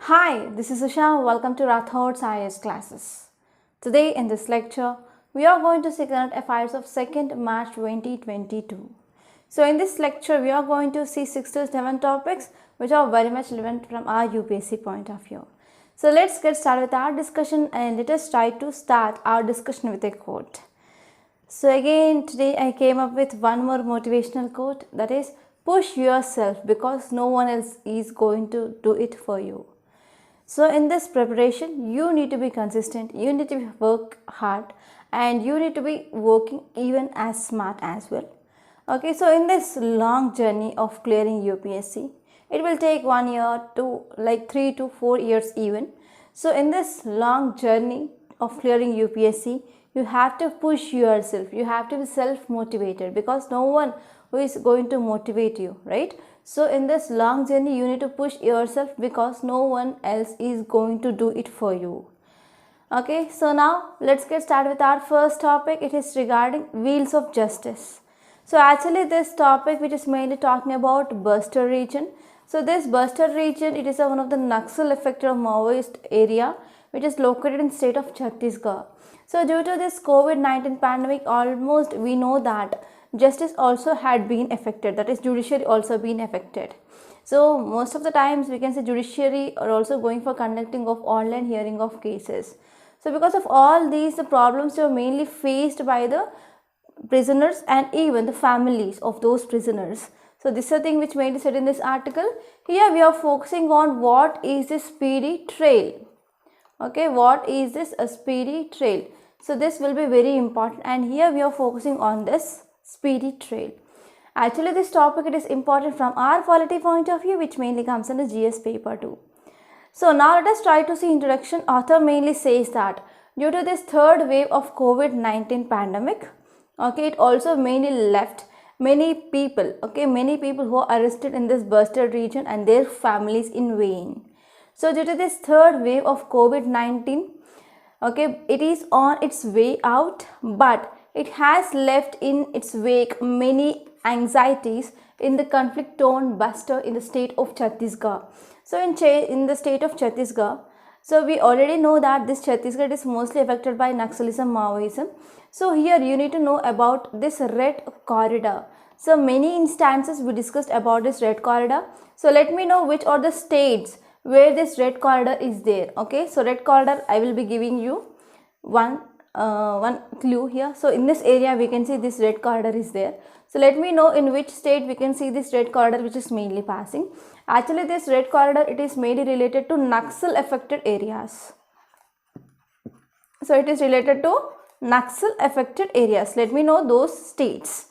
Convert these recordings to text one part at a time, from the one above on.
Hi, this is Usha. Welcome to Rathod's IAS classes. Today in this lecture, we are going to see current affairs of 2nd March 2022. So in this lecture, we are going to see 6 to 7 topics which are very much relevant from our UPSC point of view. So let's get started with our discussion and let us try to start our discussion with a quote. So again, today I came up with one more motivational quote, that is, push yourself because no one else is going to do it for you. So in this preparation, you need to be consistent, you need to work hard, and you need to be working even as smart as well. Okay, so in this long journey of clearing UPSC, it will take 1 year to 3 to 4 years even. So in this long journey of clearing UPSC, you have to push yourself, you have to be self-motivated because no one who is going to motivate you, right? So in this long journey, you need to push yourself because no one else is going to do it for you. Okay, so now let's get started with our first topic. It is regarding wheels of justice. So actually this topic which is mainly talking about Buster region. So this Buster region, it is one of the Naxal affected Maoist area which is located in state of Chhattisgarh. So due to this COVID-19 pandemic, almost we know that justice also had been affected, that is judiciary also been affected. So most of the times we can say judiciary are also going for conducting of online hearing of cases. So because of all these, the problems were mainly faced by the prisoners and even the families of those prisoners. So this is a thing which mainly said in this article. Here we are focusing on what is the speedy trail. Okay, what is this a speedy trail? So this will be very important, and here we are focusing on this speedy trail. Actually this topic, it is important from our quality point of view, which mainly comes in the GS paper 2. So now let us try to see introduction. Author mainly says that due to this third wave of COVID-19 pandemic, okay, it also mainly left many people, many people who are arrested in this Buster region and their families in vain. So due to this third wave of COVID-19, okay, it is on its way out, but it has left in its wake many anxieties in the conflict-torn Buster in the state of Chhattisgarh. So in the state of Chhattisgarh, so we already know that this Chhattisgarh is mostly affected by Naxalism, Maoism. So here you need to know about this red corridor. So many instances we discussed about this red corridor. So let me know which are the states where this red corridor is there. Okay, so red corridor, I will be giving you one clue here. So in this area we can see this red corridor is there. So let me know in which state we can see this red corridor which is mainly passing. Actually this red corridor, it is mainly related to Naxal affected areas. So it is related to Naxal affected areas. Let me know those states.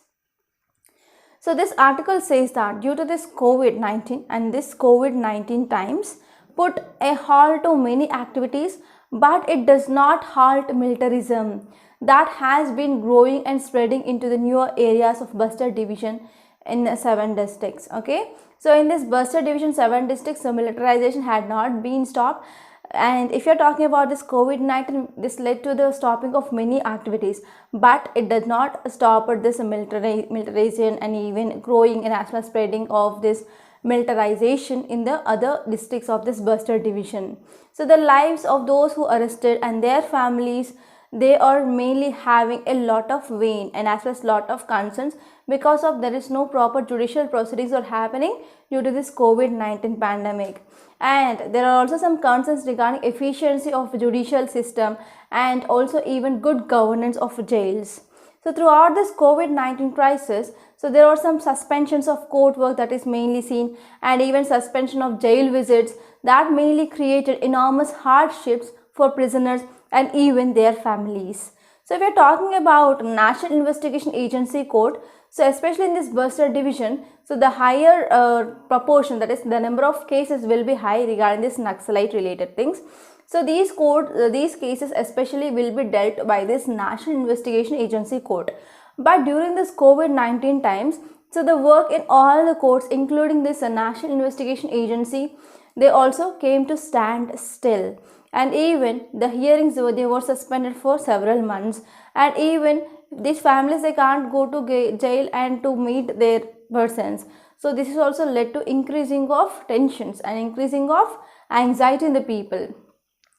So this article says that due to this COVID-19 and this COVID-19 times put a halt to many activities, but it does not halt militarism that has been growing and spreading into the newer areas of Buster division in 7 districts. Okay, so in this Buster division 7 districts, the militarization had not been stopped. And if you're talking about this COVID-19, this led to the stopping of many activities, but it did not stop at this militarization and even growing and as well as spreading of this militarization in the other districts of this Buster division. So the lives of those who are arrested and their families, they are mainly having a lot of vain and as well as lot of concerns because of there is no proper judicial proceedings are happening due to this COVID-19 pandemic. And there are also some concerns regarding efficiency of judicial system and also even good governance of jails. So throughout this COVID-19 crisis, so there are some suspensions of court work that is mainly seen, and even suspension of jail visits that mainly created enormous hardships for prisoners and even their families. So if we are talking about National Investigation Agency Court, so especially in this Buster division, so the higher proportion, that is the number of cases will be high regarding this Naxalite related things. So these cases especially will be dealt by this National Investigation Agency Court. But during this COVID-19 times, so the work in all the courts, including this National Investigation Agency, they also came to stand still. And even the hearings, they were suspended for several months. And even these families, they can't go to jail and to meet their persons. So this is also led to increasing of tensions and increasing of anxiety in the people,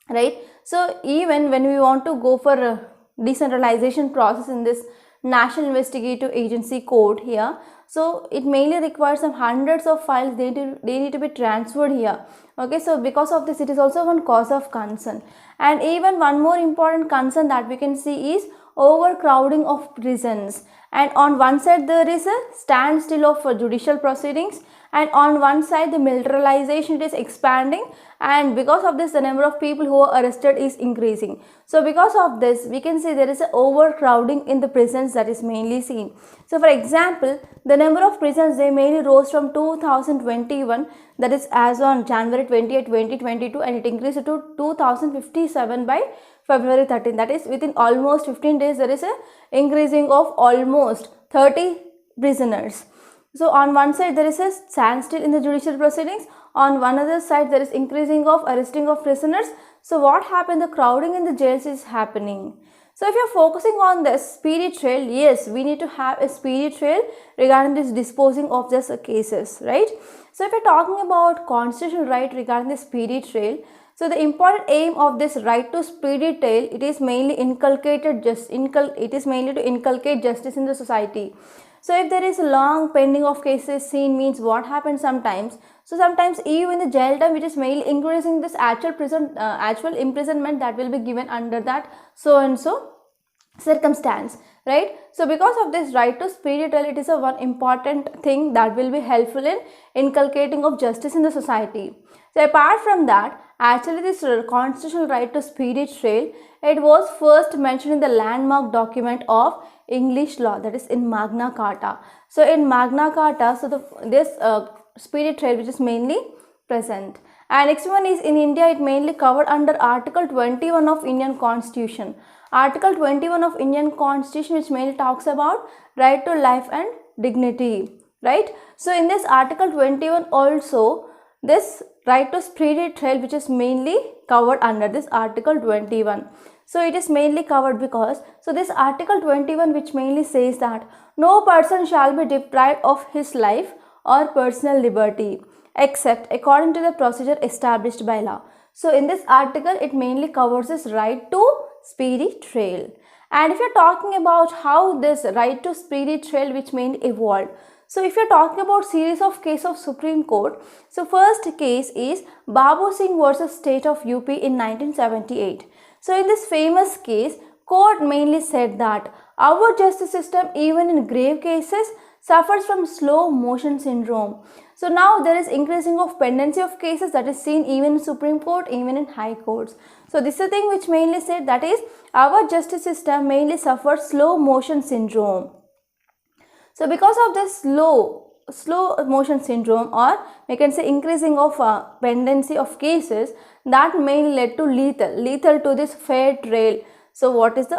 right? So even when we want to go for a decentralization process in this National Investigative Agency code here, so it mainly requires some hundreds of files, they need to be transferred here. Okay, so because of this, it is also one cause of concern. And even one more important concern that we can see is overcrowding of prisons. And on one side there is a standstill of judicial proceedings, and on one side the militarization is expanding, and because of this the number of people who are arrested is increasing. So because of this we can see there is a overcrowding in the prisons that is mainly seen. So for example, the number of prisons, they mainly rose from 2021, that is as on January 28, 2022, and it increased to 2057 by February 13. That is within almost 15 days there is a increasing of almost 30 prisoners. So on one side there is a standstill in the judicial proceedings, on one other side there is increasing of arresting of prisoners. So what happened? The crowding in the jails is happening. So if you are focusing on the speedy trial, yes, we need to have a speedy trial regarding this disposing of these cases, right? So if you are talking about constitutional right regarding the speedy trial, so the important aim of this right to speedy trial, it is mainly to inculcate justice in the society. So if there is a long pending of cases seen, means what happens sometimes? So sometimes even the jail time, which is mainly increasing this actual imprisonment that will be given under that so and so circumstance, right? So because of this right to speedy trial, it is a one important thing that will be helpful in inculcating of justice in the society. So apart from that, actually this constitutional right to speedy trial, it was first mentioned in the landmark document of English law, that is in Magna Carta. So in Magna Carta, so this speedy trial which is mainly present. And next one is in India, it mainly covered under Article 21 of Indian Constitution. Article 21 of Indian Constitution, which mainly talks about right to life and dignity, right? So in this Article 21 also, this right to speedy trial which is mainly covered under this Article 21. So it is mainly covered because, so this Article 21 which mainly says that no person shall be deprived of his life or personal liberty except according to the procedure established by law. So in this article, it mainly covers this right to speedy trial. And if you're talking about how this right to speedy trial which mainly evolved, so if you're talking about series of cases of Supreme Court, so first case is Babu Singh versus State of UP in 1978. So in this famous case, court mainly said that our justice system, even in grave cases, suffers from slow motion syndrome. So now there is increasing of pendency of cases that is seen even in Supreme Court, even in High Courts. So this is the thing which mainly said, that is our justice system mainly suffers slow motion syndrome. So because of this slow motion syndrome, or we can say increasing of pendency of cases, that mainly led to lethal to this fair trial. So what is the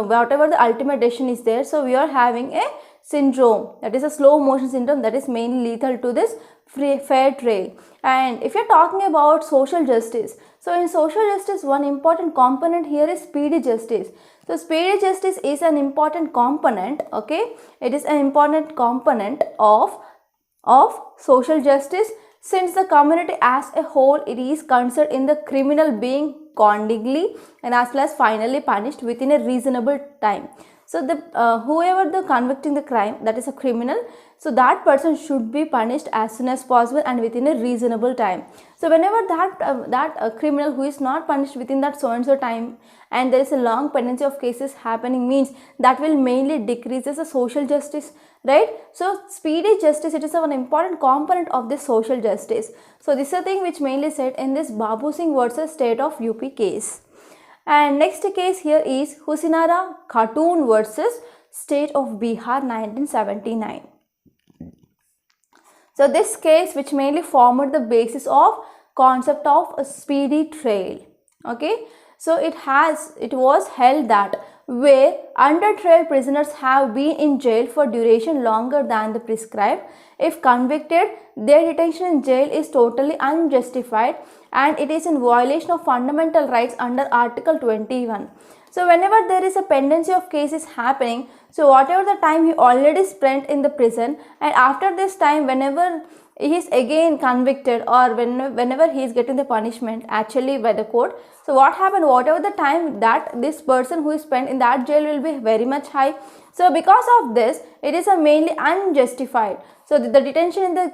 whatever the ultimate decision is there, so we are having a syndrome, that is a slow motion syndrome, that is mainly lethal to this fair trial. And if you are talking about social justice, so in social justice, one important component here is speedy justice. So speedy justice is an important component, okay, it is an important component of social justice, since the community as a whole, it is concerned in the criminal being condemnedly and as well as finally punished within a reasonable time. So the whoever the convicting the crime, that is a criminal, so that person should be punished as soon as possible and within a reasonable time. So whenever that criminal who is not punished within that so and so time, and there is a long pendency of cases happening, means that will mainly decreases the social justice, right? So speedy justice, it is an important component of this social justice. So this is a thing which mainly said in this Babu Singh versus State of UP case. And next case here is Husinara Khatun versus State of Bihar 1979. So this case which mainly formed the basis of concept of a speedy trial. Okay, so it was held that where under trial prisoners have been in jail for duration longer than the prescribed, if convicted, their detention in jail is totally unjustified and it is in violation of fundamental rights under Article 21. So whenever there is a pendency of cases happening, so whatever the time you already spent in the prison, and after this time, whenever he is again convicted, or whenever he is getting the punishment actually by the court. So what happened, whatever the time that this person who is spent in that jail will be very much high. So because of this, it is a mainly unjustified. So the detention in the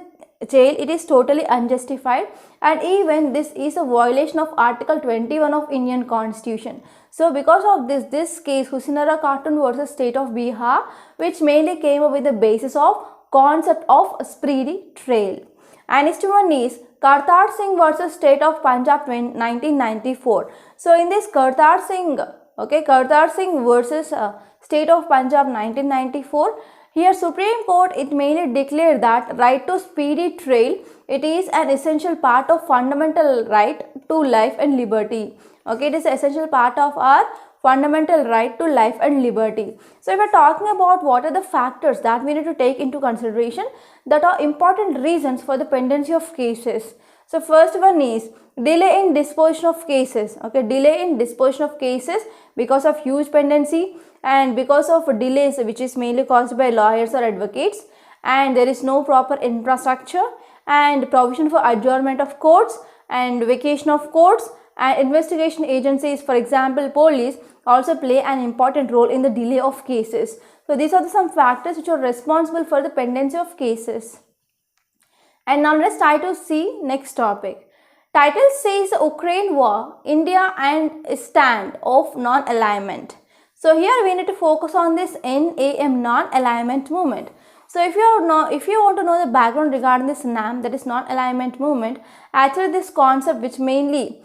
jail, it is totally unjustified, and even this is a violation of Article 21 of Indian Constitution. So because of this case, Husinara Khatun versus State of Bihar, which mainly came up with the basis of concept of speedy trial. And next one is Kartar Singh versus State of Punjab 1994. So in this Kartar Singh versus State of Punjab 1994, here Supreme Court, it mainly declared that right to speedy trial, it is an essential part of fundamental right to life and liberty. Okay, it is an essential part of our fundamental right to life and liberty. So if we are talking about what are the factors that we need to take into consideration that are important reasons for the pendency of cases. So first one is delay in disposition of cases. Okay, delay in disposition of cases because of huge pendency and because of delays which is mainly caused by lawyers or advocates, and there is no proper infrastructure and provision for adjournment of courts and vacation of courts, and investigation agencies, for example police, also play an important role in the delay of cases. So these are some factors which are responsible for the pendency of cases. And now let's try to see next topic. Title says Ukraine war, India and stand of non-alignment. So here we need to focus on this NAM, non-alignment movement. So if you want to know the background regarding this NAM, that is non-alignment movement, actually this concept which mainly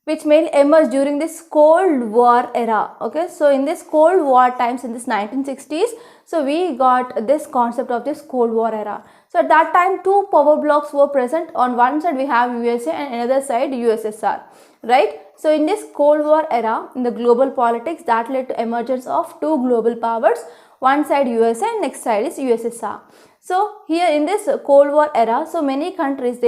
emerged during this Cold War era. Okay, so in this Cold War times, in this 1960s, so we got this concept of this Cold War era. So at that time, two power blocks were present. On one side we have USA and another side USSR, right? So in this Cold War era, in the global politics, that led to emergence of two global powers, one side USA and next side is USSR. So here in this Cold War era, so many countries,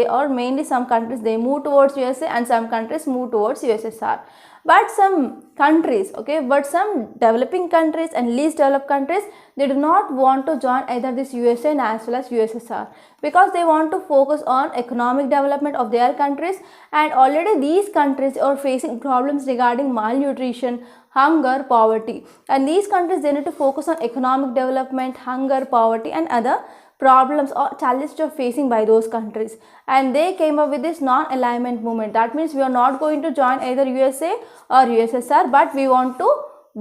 some countries they move towards USA and some countries move towards USSR. But some countries, some developing countries and least developed countries, they do not want to join either this USA and as well as USSR because they want to focus on economic development of their countries, and already these countries are facing problems regarding malnutrition, hunger, poverty, and these countries they need to focus on economic development, hunger, poverty and other problems or challenges are facing by those countries, and they came up with this non-alignment movement. That means we are not going to join either USA or USSR, but we want to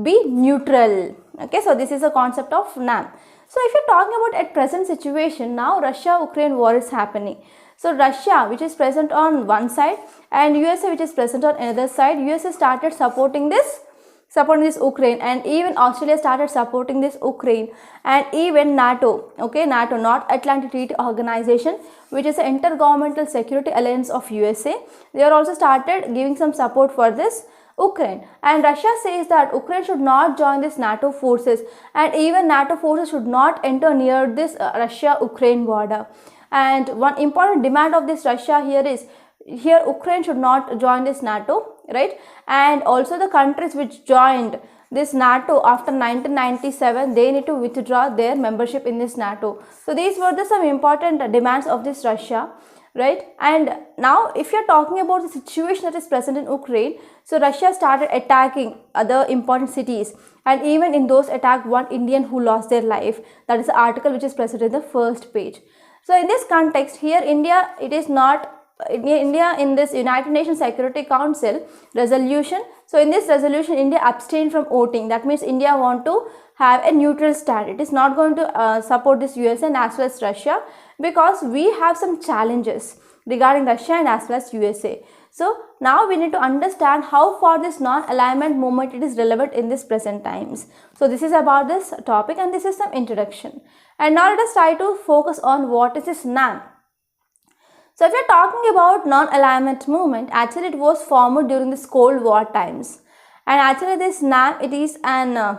be neutral. Okay, so this is a concept of NAM. So if you're talking about at present situation, now Russia-Ukraine war is happening. So Russia, which is present on one side, and USA, which is present on another side, USA started supporting this Ukraine, and even Australia started supporting this Ukraine, and even NATO, NATO, North Atlantic Treaty Organization, which is an intergovernmental security alliance of USA, they are also started giving some support for this Ukraine. And Russia says that Ukraine should not join this NATO forces, and even NATO forces should not enter near this Russia-Ukraine border. And one important demand of this Russia here is, Ukraine should not join this NATO, right? And also the countries which joined this NATO after 1997, they need to withdraw their membership in this NATO. So these were some important demands of this Russia, right? And now if you are talking about the situation that is present in Ukraine, so Russia started attacking other important cities, and even in those attacks, one Indian who lost their life. That is the article which is present in the first page. So in this context, here India, India in this United Nations Security Council resolution. So in this resolution, India abstained from voting. That means India want to have a neutral stand. It is not going to support this USA and as well as Russia, because we have some challenges regarding Russia and as well as USA. So now we need to understand how far this non-alignment movement it is relevant in this present times. So this is about this topic, and this is some introduction. And now let us try to focus on what is this NAM. So if you are talking about non-alignment movement, actually it was formed during this Cold War times, and actually this NAM, it is an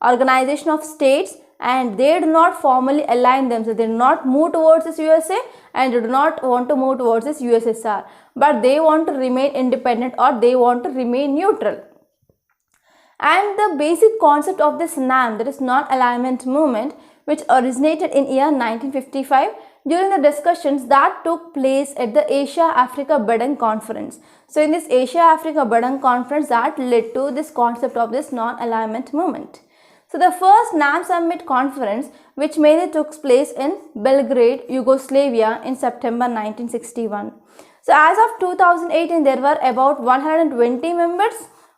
organization of states, and they do not formally align themselves. They do not move towards this USA and they do not want to move towards this USSR, but they want to remain independent or they want to remain neutral. And the basic concept of this NAM, that is non-alignment movement, which originated in year 1955, during the discussions that took place at the Asia-Africa Badang Conference. So in this Asia-Africa Badang Conference, that led to this concept of this non-alignment movement. So the first NAM Summit conference, which mainly took place in Belgrade, Yugoslavia in September 1961. So as of 2018, there were about 120 members,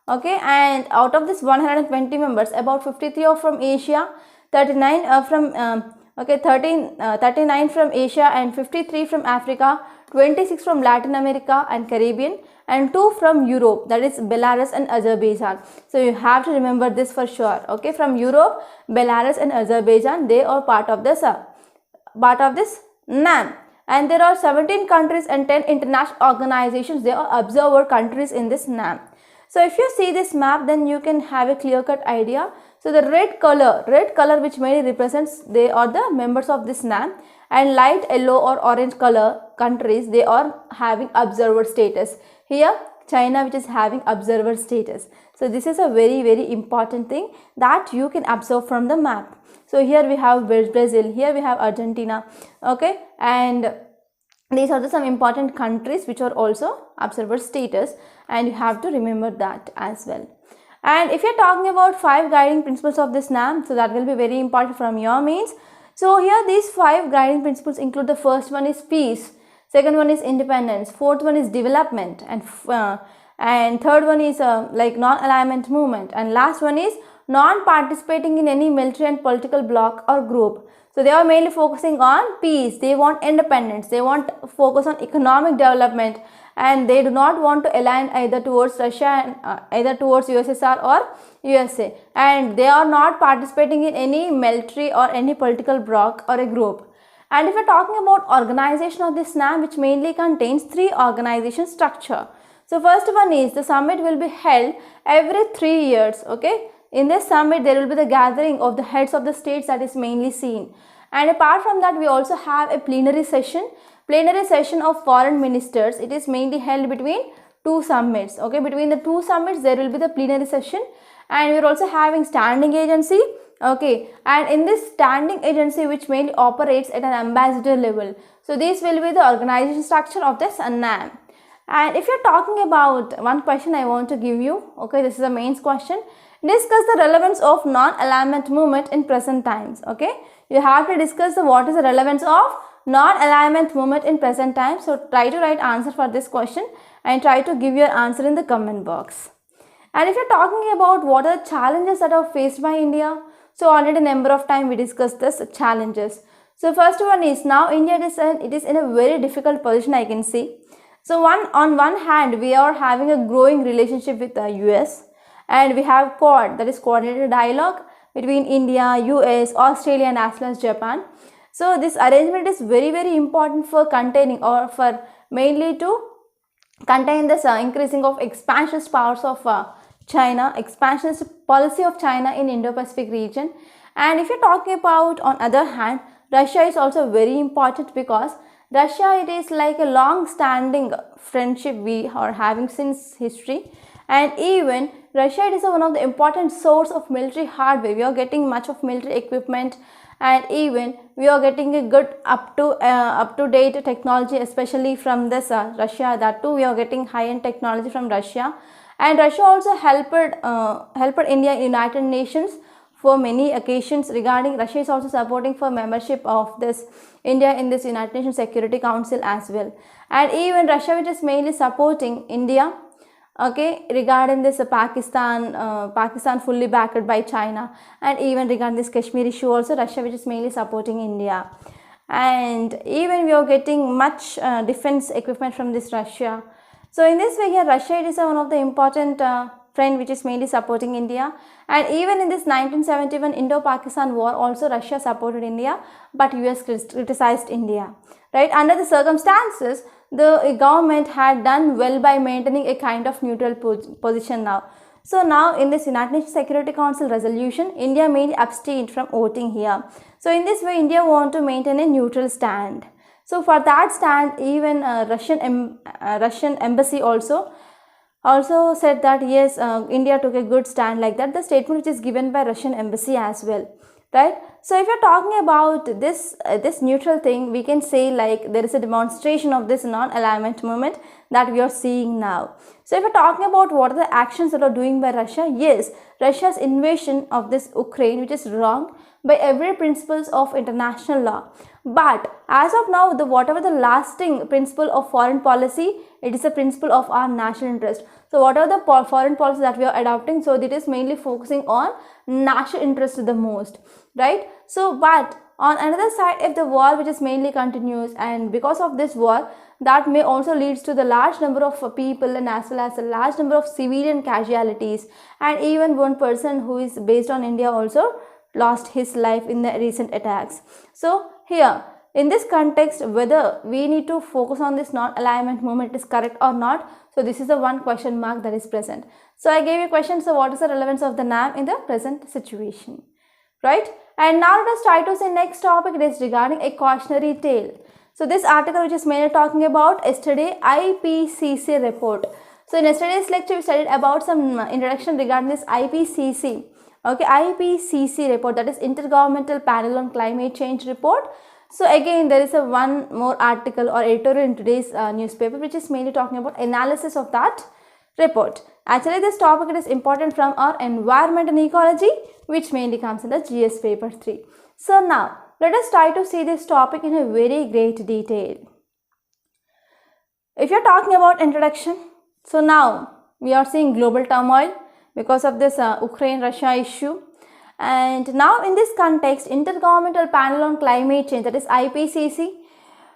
okay, and out of this 120 members, about 53 are from Asia, 39 from 39 from Asia and 53 from Africa, 26 from Latin America and Caribbean, and 2 from Europe, that is Belarus and Azerbaijan. So you have to remember this for sure, okay, from Europe, Belarus and Azerbaijan, they are part of this NAM. And there are 17 countries and 10 international organizations, they are observer countries in this NAM. So if you see this map, then you can have a clear-cut idea. So the red color which mainly represents, they are the members of this NAM, and light yellow or orange color countries, they are having observer status. Here China, which is having observer status. So this is a very important thing that you can observe from the map. So here we have Brazil, here we have Argentina, okay, and these are some important countries which are also observer status, and you have to remember that as well. And if you are talking about 5 guiding principles of this NAM, so that will be very important from your mains. So here these 5 guiding principles include, the first one is peace, second one is independence, fourth one is development, and third one is like non-alignment movement, and last one is non-participating in any military and political bloc or group. So they are mainly focusing on peace, they want independence, they want focus on economic development, and they do not want to align either towards Russia and either towards USSR or USA, and they are not participating in any military or any political bloc or a group. And if we are talking about organization of this NAM, which mainly contains 3 organization structure. So first one is, the summit will be held every 3 years, okay. In this summit, there will be the gathering of the heads of the states, that is mainly seen. And apart from that, we also have a plenary session of foreign ministers. It is mainly held between 2 summits, okay. Between the 2 summits, there will be the plenary session, and we are also having standing agency, okay. And in this standing agency, which mainly operates at an ambassador level. So this will be the organization structure of this NAM. And if you are talking about one question I want to give you, okay, this is a mains question. Discuss the relevance of non-alignment movement in present times, okay. You have to discuss what is the relevance of non-alignment movement in present times. So try to write answer for this question and try to give your answer in the comment box. And if you are talking about what are the challenges that are faced by India, so already a number of times we discussed this challenges. So first one is, now India is in a very difficult position, I can see. So on one hand, we are having a growing relationship with the US, and we have QUAD, that is coordinated dialogue between India, US, Australia, and as well as Japan. So this arrangement is very important for containing, or for mainly to contain this increasing of expansionist powers of China, expansionist policy of China in Indo-Pacific region. And if you're talking about, on other hand, Russia is also very important, because Russia, it is like a long-standing friendship we are having since history, and even Russia, it is one of the important source of military hardware. We are getting much of military equipment, and even we are getting a good up to date technology, especially from this Russia. That too, we are getting high-end technology from Russia, and Russia also helped India in United Nations for many occasions. Regarding Russia is also supporting for membership of this India in this United Nations Security Council as well. And even Russia, which is mainly supporting India, okay, regarding this Pakistan fully backed by China, and even regarding this Kashmir issue also, Russia, which is mainly supporting India. And even we are getting much defense equipment from this Russia. So in this way here, Russia, it is one of the important friend which is mainly supporting India. And even in this 1971 Indo-Pakistan war also, Russia supported India, but US criticized India, right. Under the circumstances, the government had done well by maintaining a kind of neutral position now. So now in this United Nations Security Council resolution, India mainly abstained from voting here. So in this way, India want to maintain a neutral stand. So for that stand, even Russian embassy also said that yes, India took a good stand, like that. The statement which is given by Russian embassy as well, right. So if you're talking about this neutral thing, we can say like there is a demonstration of this non-alignment movement that we are seeing now. So if you're talking about what are the actions that are doing by Russia, yes, Russia's invasion of this Ukraine, which is wrong by every principles of international law. But as of now, whatever the lasting principle of foreign policy, it is a principle of our national interest. So whatever the foreign policy that we are adopting, so it is mainly focusing on national interest the most, right? So but on another side, if the war which is mainly continues, and because of this war, that may also leads to the large number of people and as well as a large number of civilian casualties, and even one person who is based on India also lost his life in the recent attacks. So here in this context, whether we need to focus on this non-alignment movement is correct or not, so this is the one question mark that is present. So I gave you a question, so what is the relevance of the NAM in the present situation, right? And now let us try to see next topic. It is regarding a cautionary tale. So this article which is mainly talking about yesterday IPCC report. So in yesterday's lecture we studied about some introduction regarding this IPCC. Okay, IPCC report, that is Intergovernmental Panel on Climate Change report. So again there is a one more article or editorial in today's newspaper which is mainly talking about analysis of that report. Actually this topic it is important from our environment and ecology, which mainly comes in the GS paper 3. So now let us try to see this topic in a very great detail. If you are talking about introduction, so now we are seeing global turmoil because of this Ukraine-Russia issue. And now in this context, Intergovernmental Panel on Climate Change, that is IPCC,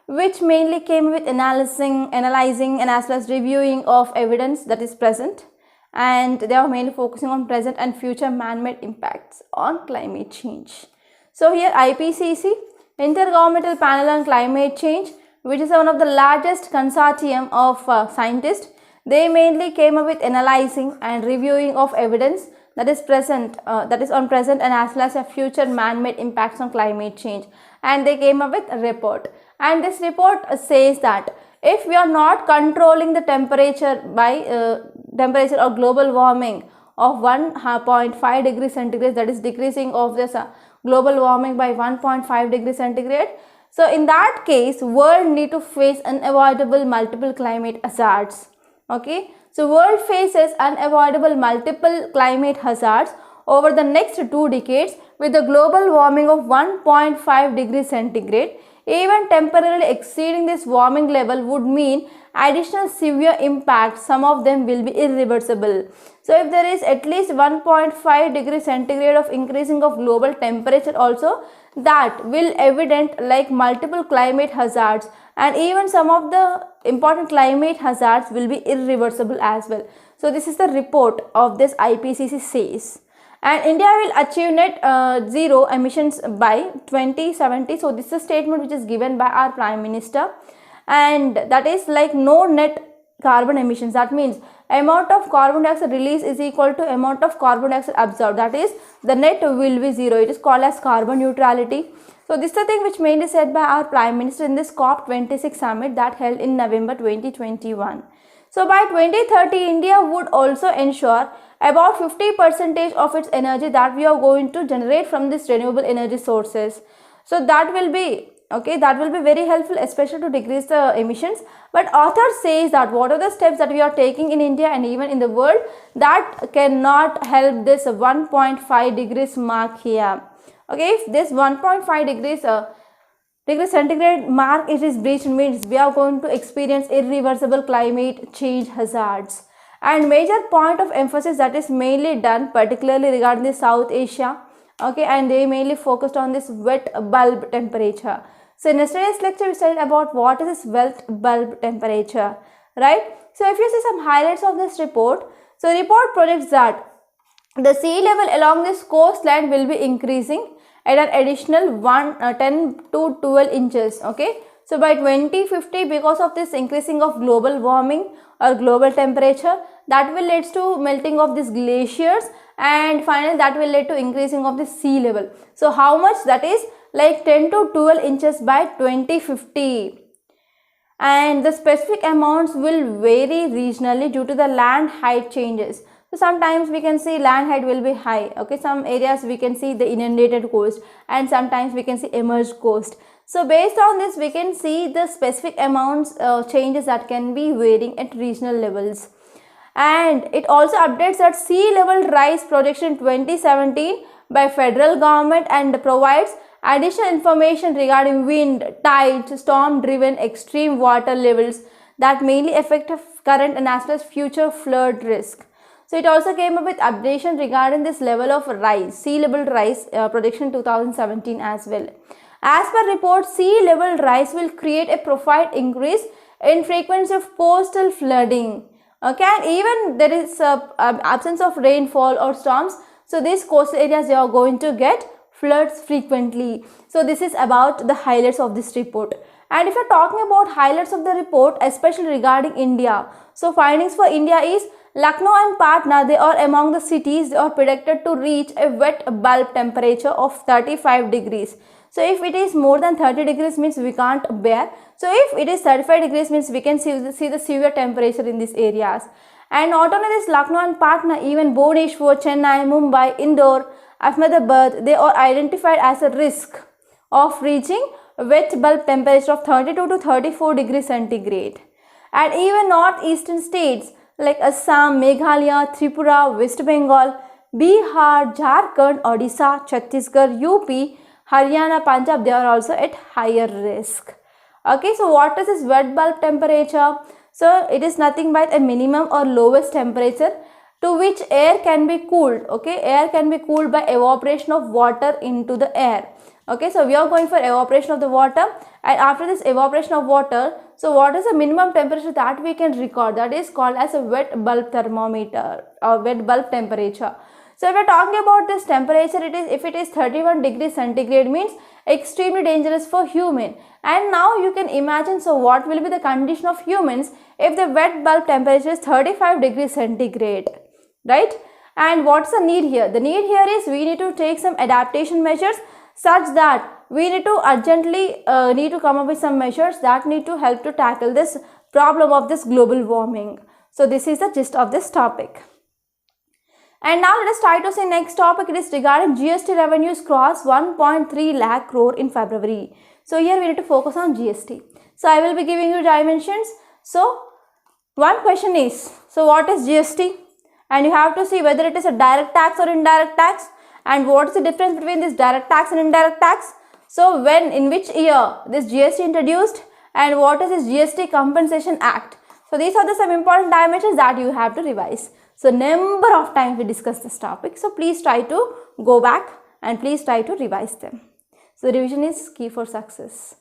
which mainly came with analyzing and as well as reviewing of evidence that is present, and they are mainly focusing on present and future man-made impacts on climate change. So here IPCC, Intergovernmental Panel on Climate Change, which is one of the largest consortium of scientists, they mainly came up with analyzing and reviewing of evidence that is present, that is on present and as well as a future man-made impacts on climate change, and they came up with a report. And this report says that if we are not controlling the temperature by temperature or global warming of 1.5 degrees centigrade, that is decreasing of this global warming by 1.5 degrees centigrade, so in that case world need to face unavoidable multiple climate hazards. Okay, so world faces unavoidable multiple climate hazards over the next 2 decades with the global warming of 1.5 degrees centigrade. Even temporarily exceeding this warming level would mean additional severe impacts. Some of them will be irreversible. So if there is at least 1.5 degrees centigrade of increasing of global temperature also, that will evident like multiple climate hazards, and even some of the important climate hazards will be irreversible as well. So this is the report of this IPCC says. And India will achieve net zero emissions by 2070. So this is a statement which is given by our Prime Minister, and that is like no net carbon emissions. That means amount of carbon dioxide release is equal to amount of carbon dioxide absorbed. That is the net will be zero. It is called as carbon neutrality. So this is the thing which mainly said by our Prime Minister in this COP26 summit that held in November 2021. So by 2030, India would also ensure about 50% of its energy that we are going to generate from this renewable energy sources. So that will be that will be very helpful, especially to decrease the emissions. But author says that what are the steps that we are taking in India and even in the world that cannot help this 1.5 degrees mark here. Okay, if this 1.5 degrees centigrade mark is breached, means we are going to experience irreversible climate change hazards. And major point of emphasis that is mainly done particularly regarding the South Asia, okay, and they mainly focused on this wet bulb temperature. So in yesterday's lecture we studied about what is this wet bulb temperature, right? So if you see some highlights of this report, so the report projects that the sea level along this coastline will be increasing at an additional 10 to 12 inches, okay. So by 2050, because of this increasing of global warming or global temperature, that will lead to melting of these glaciers, and finally that will lead to increasing of the sea level. So how much? That is like 10 to 12 inches by 2050. And the specific amounts will vary regionally due to the land height changes. So sometimes we can see land height will be high, okay, some areas we can see the inundated coast, and sometimes we can see emerged coast. So based on this we can see the specific amounts changes that can be varying at regional levels. And it also updates that sea level rise projection 2017 by federal government and provides additional information regarding wind, tides, storm driven extreme water levels that mainly affect current and as well as future flood risk. So it also came up with updation regarding this level of rise, sea level rise projection 2017 as well. As per report, sea level rise will create a profound increase in frequency of coastal flooding. Okay, and even there is absence of rainfall or storms, so these coastal areas they are going to get floods frequently. So this is about the highlights of this report. And if you are talking about highlights of the report, especially regarding India, so findings for India is Lucknow and Patna, they are among the cities they are predicted to reach a wet bulb temperature of 35 degrees. So if it is more than 30 degrees means we can't bear. So if it is 35 degrees means we can see the severe temperature in these areas. And not only this Lucknow and Patna, even Bhubaneswar, Chennai, Mumbai, Indore, Ahmedabad, they are identified as a risk of reaching wet bulb temperature of 32 to 34 degrees centigrade. And even northeastern states like Assam, Meghalaya, Tripura, West Bengal, Bihar, Jharkhand, Odisha, Chhattisgarh, UP, Haryana, Punjab, they are also at higher risk. Okay, so what is this wet bulb temperature? So it is nothing but a minimum or lowest temperature to which air can be cooled. Okay, air can be cooled by evaporation of water into the air. Okay, so we are going for evaporation of the water, and after this evaporation of water, so what is the minimum temperature that we can record? That is called as a wet bulb thermometer or wet bulb temperature. So if we are talking about this temperature, if it is 31 degrees centigrade means extremely dangerous for human. And now you can imagine, so what will be the condition of humans if the wet bulb temperature is 35 degrees centigrade, right? And what's the need here? The need here is we need to take some adaptation measures such that we need to urgently come up with some measures that need to help to tackle this problem of this global warming. So this is the gist of this topic. And now let us try to see next topic. It is regarding GST revenues cross 1.3 lakh crore in February. So here we need to focus on GST. So I will be giving you dimensions. So one question is, so what is GST? And you have to see whether it is a direct tax or indirect tax, and what is the difference between this direct tax and indirect tax. So when, in which year this GST introduced, and what is this GST Compensation Act. So these are the some important dimensions that you have to revise. So number of times we discussed this topic. So please try to go back and please try to revise them. So revision is key for success.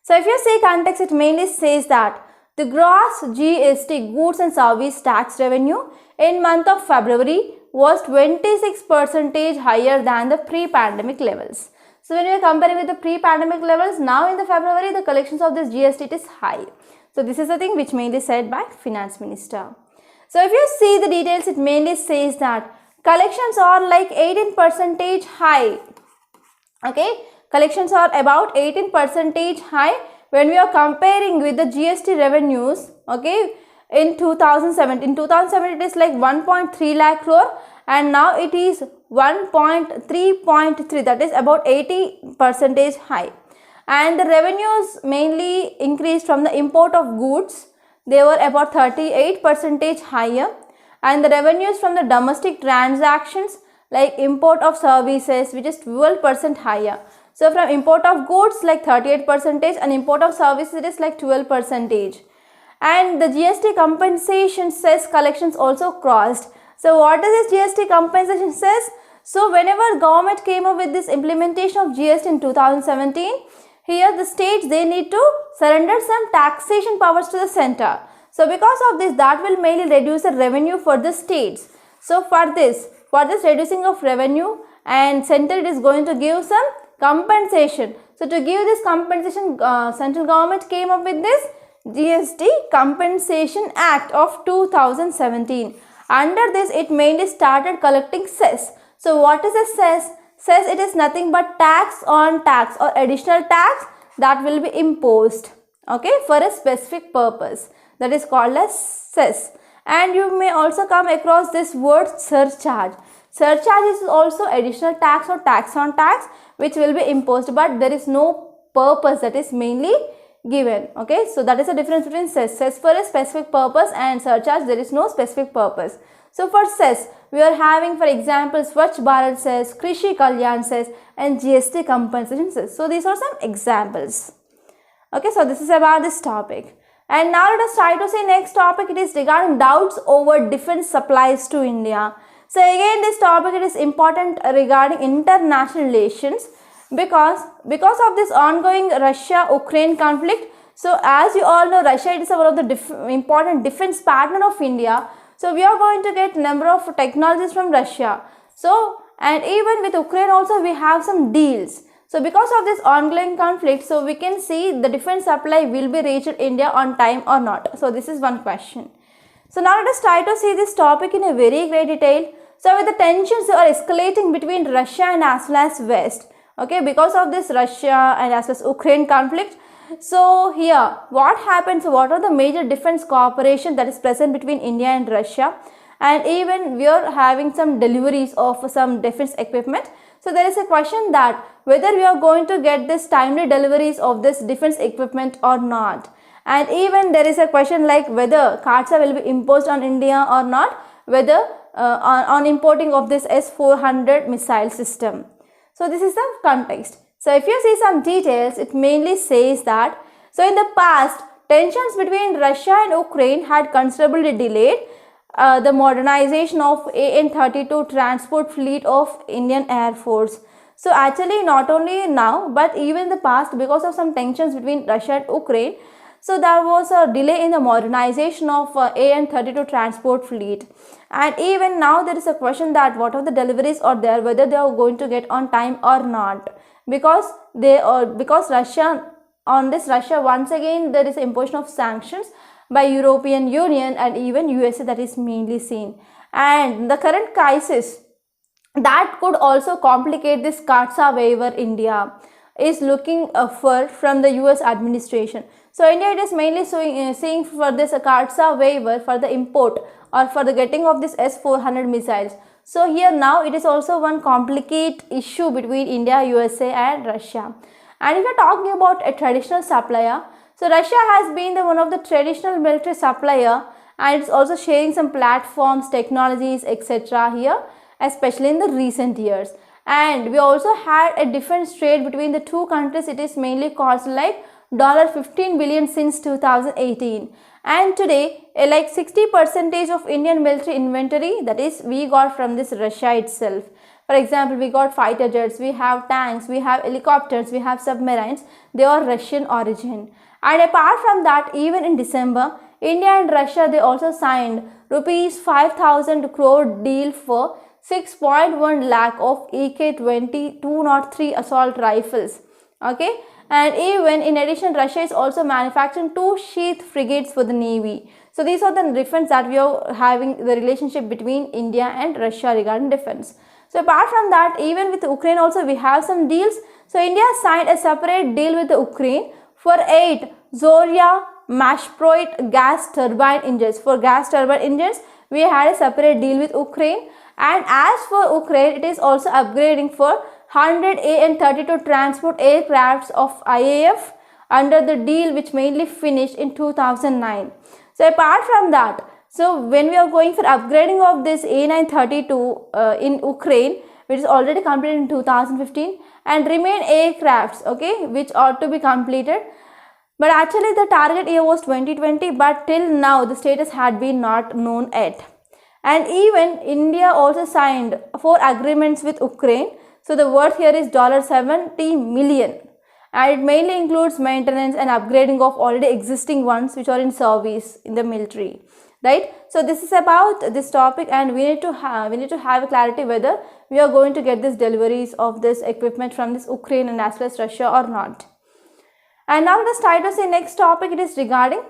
So if you see context, it mainly says that the gross GST goods and service tax revenue in month of February was 26% higher than the pre-pandemic levels. So when we are comparing with the pre-pandemic levels, now in the February the collections of this GST is high. So this is the thing which mainly said by Finance Minister. So if you see the details, it mainly says that collections are like 18% high. Okay, collections are about 18% high when we are comparing with the GST revenues. Okay, in 2007. In 2007 it is like 1.3 lakh crore, and now it is 1.3.3, that is about 80% high. And the revenues mainly increased from the import of goods. They were about 38% higher, and the revenues from the domestic transactions like import of services, which is 12% higher. So from import of goods like 38% and import of services it is like 12%. And the GST compensation cess collections also crossed. So what is this GST compensation cess? So whenever government came up with this implementation of GST in 2017, here the states, they need to surrender some taxation powers to the center. So because of this, that will mainly reduce the revenue for the states. So for this reducing of revenue, and center is going to give some compensation. So to give this compensation, central government came up with this GST Compensation Act of 2017. Under this, it mainly started collecting cess. So what is a cess? Cess, it is nothing but tax on tax or additional tax that will be imposed, okay, for a specific purpose. That is called as cess. And you may also come across this word surcharge. Surcharge is also additional tax or tax on tax which will be imposed, but there is no purpose that is mainly given. Okay, so that is the difference between cess. Cess for a specific purpose and surcharge, there is no specific purpose. So for cess, we are having, for example, Swachh Bharat cess, Krishi Kalyan cess and GST compensation cess. So these are some examples. Okay, so this is about this topic. And now let us try to see next topic. It is regarding doubts over defense supplies to India. So again, this topic, it is important regarding international relations because of this ongoing Russia-Ukraine conflict. So as you all know, Russia is one of the important defense partner of India. So we are going to get number of technologies from Russia. So, and even with Ukraine also we have some deals. So because of this ongoing conflict, so we can see the defense supply will be reached India on time or not. So this is one question. So now let us try to see this topic in a very great detail. So with the tensions are escalating between Russia and as well as West. Okay, because of this Russia and as well as Ukraine conflict. So here what happens, what are the major defense cooperation that is present between India and Russia, and even we are having some deliveries of some defense equipment. So there is a question that whether we are going to get this timely deliveries of this defense equipment or not, and even there is a question like whether CAATSA will be imposed on India or not, whether on importing of this S-400 missile system. So this is the context. So if you see some details, it mainly says that, so in the past, tensions between Russia and Ukraine had considerably delayed the modernization of AN-32 transport fleet of Indian Air Force. So actually not only now, but even in the past, because of some tensions between Russia and Ukraine, so there was a delay in the modernization of AN-32 transport fleet. And even now there is a question that what are the deliveries are there, whether they are going to get on time or not. Because Russia, on this Russia, once again there is imposition of sanctions by European Union and even USA, that is mainly seen. And the current crisis that could also complicate this CAATSA waiver India is looking for from the US administration. So India, it is mainly seeing for this CAATSA waiver for the import or for the getting of this S-400 missiles. So here now it is also one complicated issue between India, USA and Russia. And if you are talking about a traditional supplier, so Russia has been one of the traditional military supplier, and it's also sharing some platforms, technologies, etc. here, especially in the recent years. And we also had a defense trade between the two countries. It is mainly cost like $15 billion since 2018. And today, like 60% of Indian military inventory, that is we got from this Russia itself. For example, we got fighter jets, we have tanks, we have helicopters, we have submarines. They are Russian origin. And apart from that, even in December, India and Russia, they also signed rupees 5,000 crore deal for 6.1 lakh of AK-20 203 assault rifles. Okay. And even in addition, Russia is also manufacturing 2 sheath frigates for the Navy. So these are the defense that we are having the relationship between India and Russia regarding defense. So apart from that, even with Ukraine also we have some deals. So India signed a separate deal with the Ukraine for 8 Zorya Mashproit gas turbine engines. For gas turbine engines, we had a separate deal with Ukraine. And as for Ukraine, it is also upgrading for 100 AN-32 transport aircrafts of IAF under the deal which mainly finished in 2009. So apart from that, so when we are going for upgrading of this AN-32 in Ukraine, which is already completed in 2015, and remain aircrafts, okay, which ought to be completed. But actually the target year was 2020, but till now the status had been not known yet. And even India also signed 4 agreements with Ukraine. So the worth here is $70 million, and it mainly includes maintenance and upgrading of already existing ones which are in service in the military, right? So this is about this topic, and we need to have a clarity whether we are going to get these deliveries of this equipment from this Ukraine and as well as Russia or not. And now let us try to see next topic. It is regarding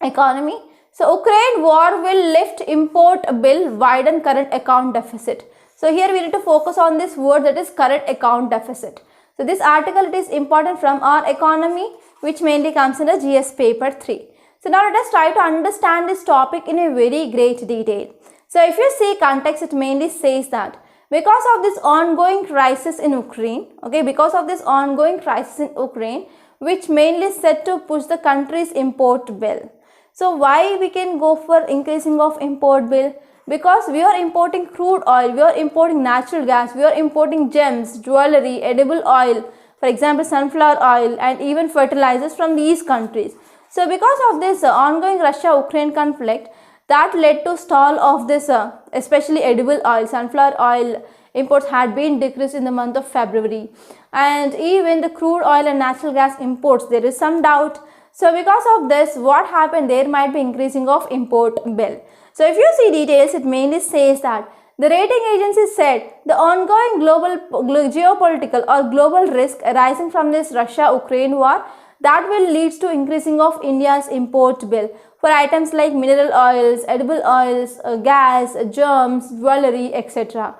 economy. So Ukraine war will lift import bill, widen current account deficit. So here we need to focus on this word, that is current account deficit. So this article, it is important from our economy, which mainly comes in the GS paper 3. So now let us try to understand this topic in a very great detail. So if you see context, it mainly says that because of this ongoing crisis in Ukraine, okay, because of this ongoing crisis in Ukraine, which mainly set to push the country's import bill. So why we can go for increasing of import bill? Because we are importing crude oil, we are importing natural gas, we are importing gems, jewelry, edible oil, for example sunflower oil, and even fertilizers from these countries. So because of this ongoing Russia-Ukraine conflict, that led to stall of this especially edible oil, sunflower oil imports had been decreased in the month of February, and even the crude oil and natural gas imports, there is some doubt. So because of this, what happened, there might be increasing of import bill. So if you see details, it mainly says that the rating agency said the ongoing global geopolitical or global risk arising from this Russia-Ukraine war, that will lead to increasing of India's import bill for items like mineral oils, edible oils, gas, germs, jewelry, etc.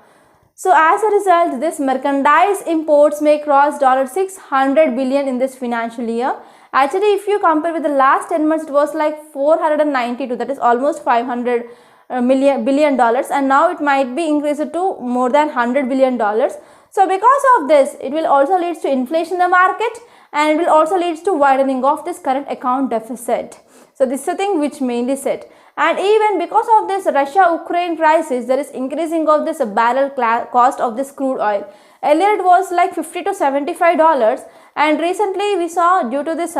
So as a result, this merchandise imports may cross $600 billion in this financial year. Actually, if you compare with the last 10 months, it was like 492, that is almost $500 billion, and now it might be increased to more than $100 billion. So because of this, it will also lead to inflation in the market, and it will also lead to widening of this current account deficit. So this is the thing which mainly said. And even because of this Russia-Ukraine crisis, there is increasing of this barrel cost of this crude oil. Earlier it was like $50 to $75, and recently we saw due to this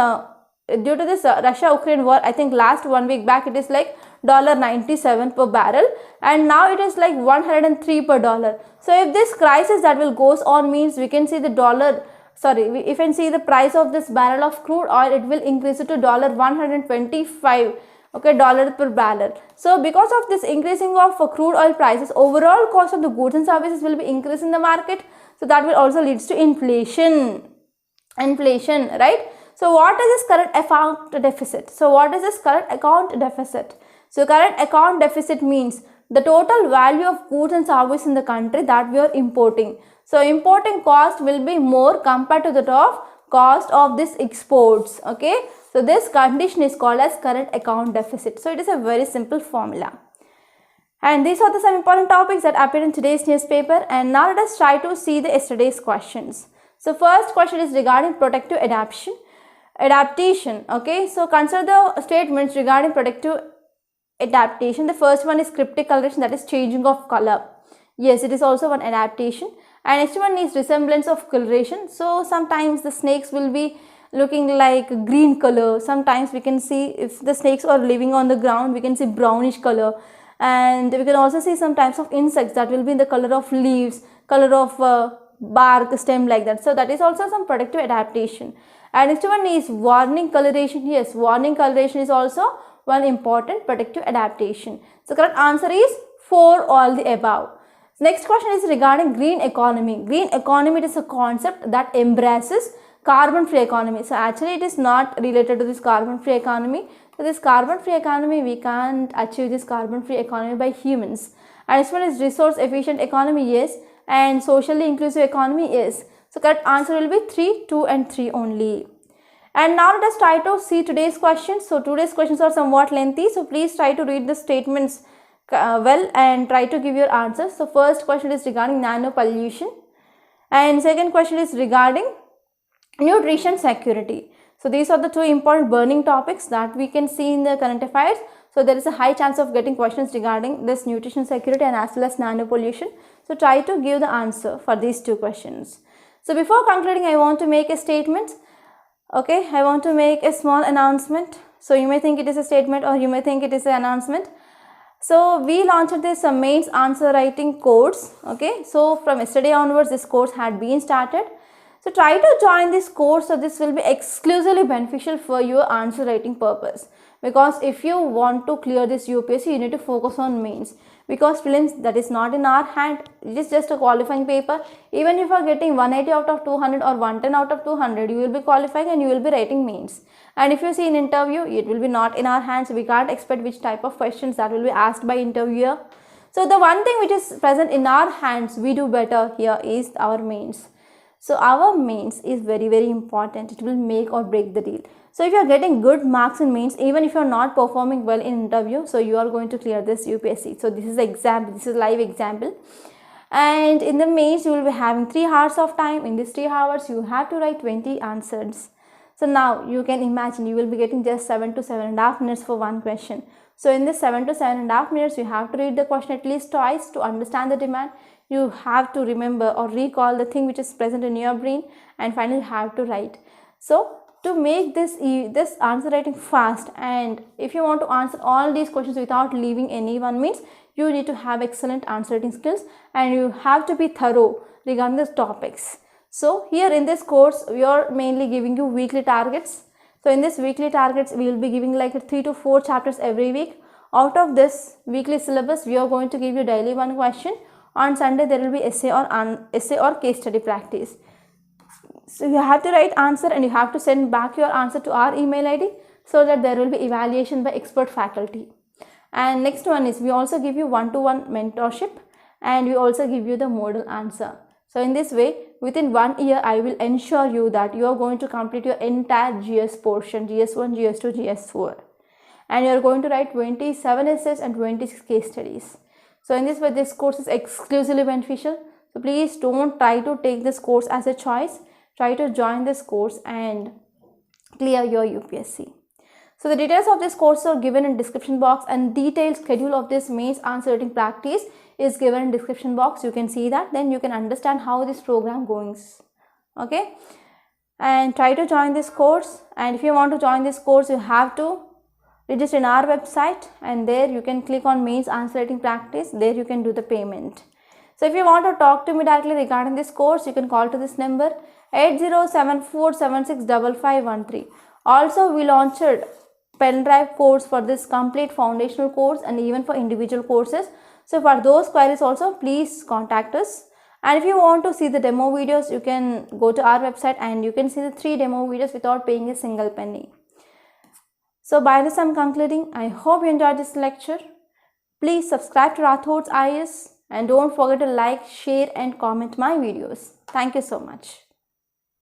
Russia-Ukraine war, I think last 1 week back, it is like $97 per barrel, and now it is like $103 per dollar. So if this crisis that will goes on, means we can see the if you see the price of this barrel of crude oil, it will increase to $125, okay, dollar per barrel. So because of this increasing of crude oil prices, overall cost of the goods and services will be increased in the market. So that will also leads to inflation, right? So what is this current account deficit? So what is this current account deficit? So current account deficit means the total value of goods and services in the country that we are importing. So importing cost will be more compared to the cost of this exports, okay. So this condition is called as current account deficit. So it is a very simple formula. And these are the some important topics that appeared in today's newspaper. And now let us try to see the yesterday's questions. So first question is regarding protective adaptation, okay. So consider the statements regarding protective adaptation. The first one is cryptic coloration, that is changing of color. Yes, it is also one adaptation. And next one is resemblance of coloration. So sometimes the snakes will be looking like green color. Sometimes we can see, if the snakes are living on the ground, we can see brownish color. And we can also see some types of insects that will be in the color of leaves, color of bark, stem, like that. So that is also some protective adaptation. And next one is warning coloration. Yes, warning coloration is also one important protective adaptation. So correct answer is for all the above. Next question is regarding green economy. Green economy is a concept that embraces carbon-free economy. So actually it is not related to this carbon-free economy. So this carbon-free economy, we can't achieve this carbon-free economy by humans. And next one is resource-efficient economy, yes. And socially inclusive economy, yes. So correct answer will be 3, 2 and 3 only. And now let us try to see today's questions. So today's questions are somewhat lengthy. So please try to read the statements well and try to give your answers. So first question is regarding nano pollution, and second question is regarding nutrition security. So these are the two important burning topics that we can see in the current affairs. So there is a high chance of getting questions regarding this nutrition security and as well as nano pollution. So try to give the answer for these two questions. So before concluding, I want to make a statement. Okay, I want to make a small announcement. So you may think it is a statement or you may think it is an announcement. So we launched this mains answer writing course. Okay, so from yesterday onwards this course had been started. So try to join this course, so this will be exclusively beneficial for your answer writing purpose. Because if you want to clear this UPSC, you need to focus on mains. Because prelims, that is not in our hand, it is just a qualifying paper. Even if you are getting 180 out of 200 or 110 out of 200, you will be qualifying and you will be writing mains. And if you see in interview, it will be not in our hands. We can't expect which type of questions that will be asked by interviewer. So the one thing which is present in our hands, we do better here is our mains. So our mains is very important. It will make or break the deal. So if you are getting good marks in mains, even if you are not performing well in interview, so you are going to clear this UPSC. So this is example, this is live example. And in the mains, you will be having 3 hours of time. In these 3 hours, you have to write 20 answers. So now you can imagine you will be getting just 7 to 7.5 minutes for one question. So in this 7 to 7.5 minutes, you have to read the question at least twice to understand the demand. You have to remember or recall the thing which is present in your brain, and finally you have to write. So to make this answer writing fast, and if you want to answer all these questions without leaving any one, means you need to have excellent answer writing skills, and you have to be thorough regarding the topics. So here in this course, we are mainly giving you weekly targets. So in this weekly targets, we will be giving like 3 to 4 chapters every week. Out of this weekly syllabus, we are going to give you daily one question. On Sunday, there will be essay or case study practice. So you have to write answer, and you have to send back your answer to our email ID, so that there will be evaluation by expert faculty. And next one is, we also give you one-to-one mentorship, and we also give you the model answer. So in this way, within 1 year, I will ensure you that you are going to complete your entire GS portion, GS1, GS2, GS4. And you are going to write 27 essays and 26 case studies. So in this way, this course is exclusively beneficial. So please don't try to take this course as a choice. Try to join this course and clear your UPSC. So the details of this course are given in description box, and detailed schedule of this mains answer writing practice is given in description box. You can see that, then you can understand how this program goes. Okay, and try to join this course. And if you want to join this course, you have to register in our website, and there you can click on mains answer writing practice. There you can do the payment. So if you want to talk to me directly regarding this course, you can call to this number 8074765513. Also, we launched pen drive course for this complete foundational course and even for individual courses. So for those queries also, please contact us. And if you want to see the demo videos, you can go to our website and you can see the 3 demo videos without paying a single penny. So by this I'm concluding. I hope you enjoyed this lecture. Please subscribe to Rathod's IAS, and don't forget to like, share and comment my videos. Thank you so much.